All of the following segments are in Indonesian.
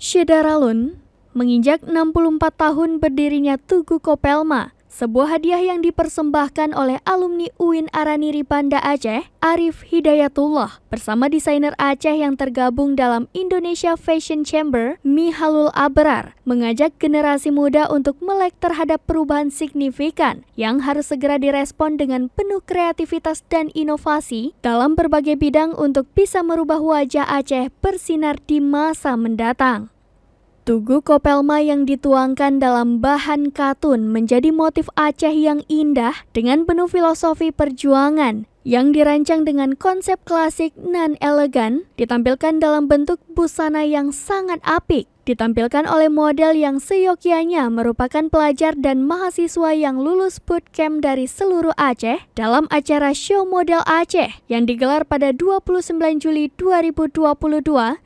Syedaralun menginjak 64 tahun berdirinya Tugu Kopelma, sebuah hadiah yang dipersembahkan oleh alumni UIN Araniri Banda Aceh, Arif Hidayatullah, bersama desainer Aceh yang tergabung dalam Indonesia Fashion Chamber, Mihalul Abrar, mengajak generasi muda untuk melek terhadap perubahan signifikan yang harus segera direspon dengan penuh kreativitas dan inovasi dalam berbagai bidang untuk bisa merubah wajah Aceh bersinar di masa mendatang. Tugu Kopelma yang dituangkan dalam bahan katun menjadi motif Aceh yang indah dengan penuh filosofi perjuangan yang dirancang dengan konsep klasik nan elegan, ditampilkan dalam bentuk busana yang sangat apik, ditampilkan oleh model yang seyogyanya merupakan pelajar dan mahasiswa yang lulus bootcamp dari seluruh Aceh dalam acara Show Model Aceh yang digelar pada 29 Juli 2022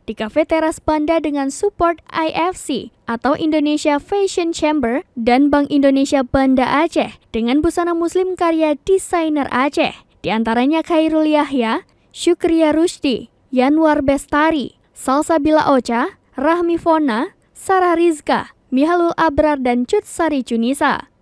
di Cafe Teras Banda dengan support IFC atau Indonesia Fashion Chamber dan Bank Indonesia Banda Aceh dengan busana muslim karya desainer Aceh. Di antaranya Khairul Yahya, Syukria Rusdi, Yanwar Bestari, Salsabila Ocha, Rahmi Fona, Sarah Rizka, Mihalul Abrar, dan Cut Sari Cunisa.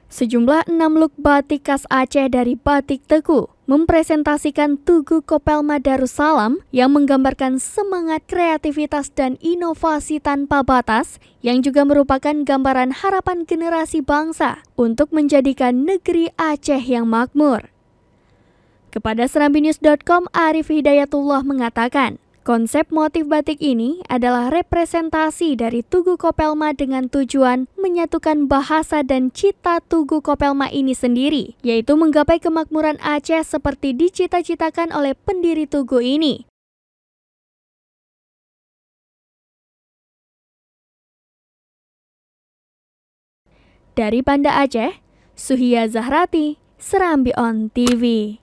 Sejumlah 6 look batik khas Aceh dari Batik Teku mempresentasikan Tugu Kopelma Darussalam yang menggambarkan semangat kreativitas dan inovasi tanpa batas yang juga merupakan gambaran harapan generasi bangsa untuk menjadikan negeri Aceh yang makmur. Kepada serambinews.com, Arif Hidayatullah mengatakan, konsep motif batik ini adalah representasi dari Tugu Kopelma dengan tujuan menyatukan bahasa dan cita Tugu Kopelma ini sendiri, yaitu menggapai kemakmuran Aceh seperti dicita-citakan oleh pendiri Tugu ini. Dari Banda Aceh, Suhia Zahrati, Serambi On TV.